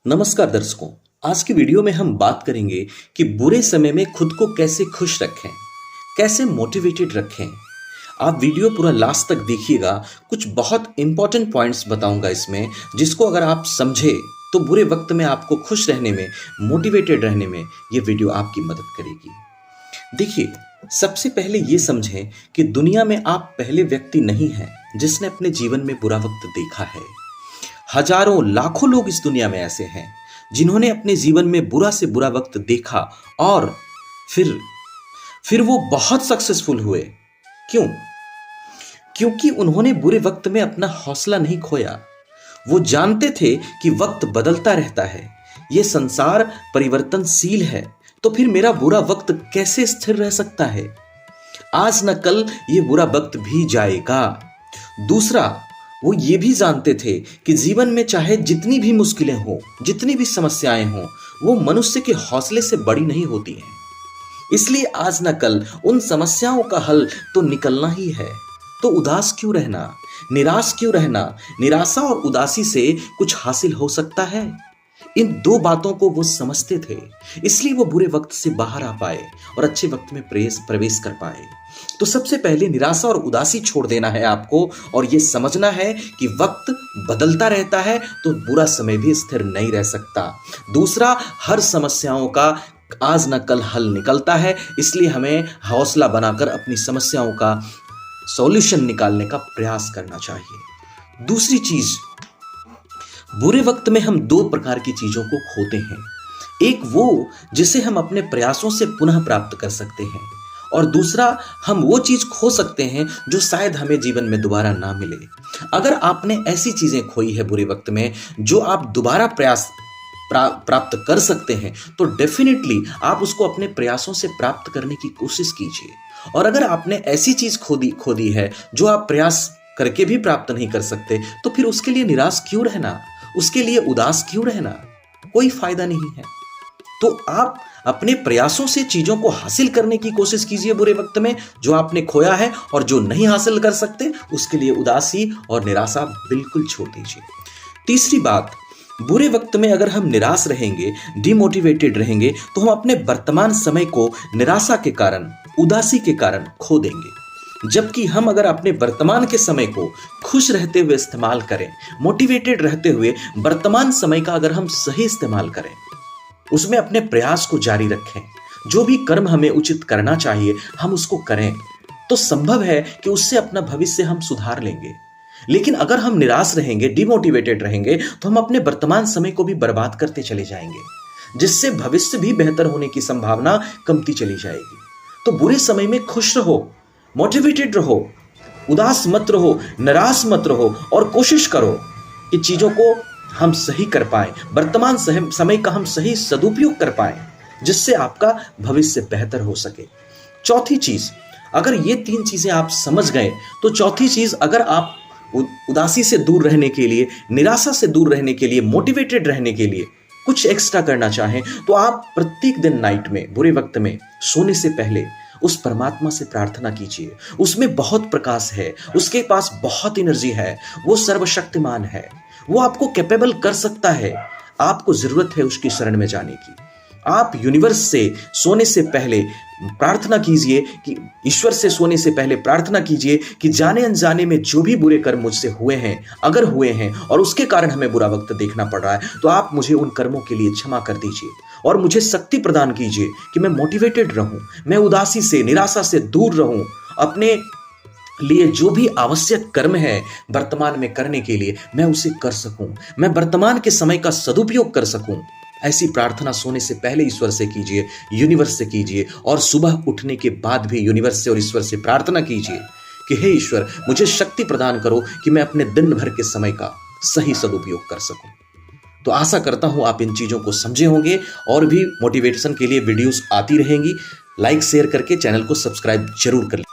नमस्कार दर्शकों। आज की वीडियो में हम बात करेंगे कि बुरे समय में खुद को कैसे खुश रखें, कैसे मोटिवेटेड रखें। आप वीडियो पूरा लास्ट तक देखिएगा। कुछ बहुत इंपॉर्टेंट पॉइंट्स बताऊंगा इसमें, जिसको अगर आप समझे तो बुरे वक्त में आपको खुश रहने में, मोटिवेटेड रहने में ये वीडियो आपकी मदद करेगी। देखिए, सबसे पहले ये समझें कि दुनिया में आप पहले व्यक्ति नहीं हैं जिसने अपने जीवन में बुरा वक्त देखा है। हजारों लाखों लोग इस दुनिया में ऐसे हैं जिन्होंने अपने जीवन में बुरा से बुरा वक्त देखा और फिर वो बहुत सक्सेसफुल हुए। क्यों? क्योंकि उन्होंने बुरे वक्त में अपना हौसला नहीं खोया। वो जानते थे कि वक्त बदलता रहता है, ये संसार परिवर्तनशील है, तो फिर मेरा बुरा वक्त कैसे स्थिर रह सकता है? आज न कल ये बुरा वक्त भी जाएगा। दूसरा, वो ये भी जानते थे कि जीवन में चाहे जितनी भी मुश्किलें हों, जितनी भी समस्याएं हों, वो मनुष्य के हौसले से बड़ी नहीं होती हैं। इसलिए आज न कल उन समस्याओं का हल तो निकलना ही है। तो उदास क्यों रहना, निराश क्यों रहना? निराशा और उदासी से कुछ हासिल हो सकता है? इन दो बातों को वो समझते थे, इसलिए वो बुरे वक्त से बाहर आ पाए और अच्छे वक्त में प्रवेश कर पाए। तो सबसे पहले निराशा और उदासी छोड़ देना है आपको, और ये समझना है कि वक्त बदलता रहता है तो बुरा समय भी स्थिर नहीं रह सकता। दूसरा, हर समस्याओं का आज न कल हल निकलता है, इसलिए हमें हौसला बनाकर अपनी समस्याओं का सॉल्यूशन निकालने का प्रयास करना चाहिए। दूसरी चीज, बुरे वक्त में हम दो प्रकार की चीजों को खोते हैं। एक वो जिसे हम अपने प्रयासों से पुनः प्राप्त कर सकते हैं, और दूसरा, हम वो चीज खो सकते हैं जो शायद हमें जीवन में दोबारा ना मिले। अगर आपने ऐसी चीजें खोई है बुरे वक्त में जो आप दोबारा प्राप्त कर सकते हैं, तो डेफिनेटली आप उसको अपने प्रयासों से प्राप्त करने की कोशिश कीजिए। और अगर आपने ऐसी चीज खो दी है जो आप प्रयास करके भी प्राप्त नहीं कर सकते, तो फिर उसके लिए निराश क्यों रहना, उसके लिए उदास क्यों रहना? कोई फायदा नहीं है। तो आप अपने प्रयासों से चीजों को हासिल करने की कोशिश कीजिए बुरे वक्त में, जो आपने खोया है, और जो नहीं हासिल कर सकते उसके लिए उदासी और निराशा बिल्कुल छोड़ दीजिए। तीसरी बात, बुरे वक्त में अगर हम निराश रहेंगे, डिमोटिवेटेड रहेंगे, तो हम अपने वर्तमान समय को निराशा के कारण, उदासी के कारण खो देंगे। जबकि हम अगर अपने वर्तमान के समय को खुश रहते हुए इस्तेमाल करें, मोटिवेटेड रहते हुए वर्तमान समय का अगर हम सही इस्तेमाल करें, उसमें अपने प्रयास को जारी रखें, जो भी कर्म हमें उचित करना चाहिए हम उसको करें, तो संभव है कि उससे अपना भविष्य हम सुधार लेंगे। लेकिन अगर हम निराश रहेंगे, डिमोटिवेटेड रहेंगे, तो हम अपने वर्तमान समय को भी बर्बाद करते चले जाएंगे, जिससे भविष्य भी बेहतर होने की संभावना कमती चली जाएगी। तो बुरे समय में खुश रहो, मोटिवेटेड रहो, उदास मत रहो, निराश मत रहो, और कोशिश करो कि चीजों को हम सही कर पाए, वर्तमान समय का हम सही सदुपयोग कर पाए, जिससे आपका भविष्य बेहतर हो सके। चौथी चीज, अगर ये तीन चीजें आप समझ गए, तो चौथी चीज, अगर आप उदासी से दूर रहने के लिए, निराशा से दूर रहने के लिए, मोटिवेटेड रहने के लिए कुछ एक्स्ट्रा करना चाहें, तो आप प्रत्येक दिन नाइट में, बुरे वक्त में सोने से पहले उस परमात्मा से प्रार्थना कीजिए। उसमें बहुत प्रकाश है, उसके पास बहुत एनर्जी है, वो सर्वशक्तिमान है, वो आपको कैपेबल कर सकता है। आपको जरूरत है उसकी शरण में जाने की। आप यूनिवर्स से सोने से पहले प्रार्थना कीजिए कि ईश्वर से सोने से पहले प्रार्थना कीजिए कि जाने अनजाने में जो भी बुरे कर्म मुझसे हुए हैं, अगर हुए हैं और उसके कारण हमें बुरा वक्त देखना पड़ रहा है, तो आप मुझे उन कर्मों के लिए क्षमा कर दीजिए और मुझे शक्ति प्रदान कीजिए कि मैं मोटिवेटेड रहूं, मैं उदासी से, निराशा से दूर रहूं, अपने लिए जो भी आवश्यक कर्म है वर्तमान में करने के लिए मैं उसे कर सकूं, मैं वर्तमान के समय का सदुपयोग कर सकूं। ऐसी प्रार्थना सोने से पहले ईश्वर से कीजिए, यूनिवर्स से कीजिए, और सुबह उठने के बाद भी यूनिवर्स से और ईश्वर से प्रार्थना कीजिए कि हे ईश्वर, मुझे शक्ति प्रदान करो कि मैं अपने दिन भर के समय का सही सदुपयोग कर सकूं। तो आशा करता हूं आप इन चीजों को समझे होंगे, और भी मोटिवेशन के लिए वीडियोस आती रहेंगी। लाइक शेयर करके चैनल को सब्सक्राइब जरूर कर लें।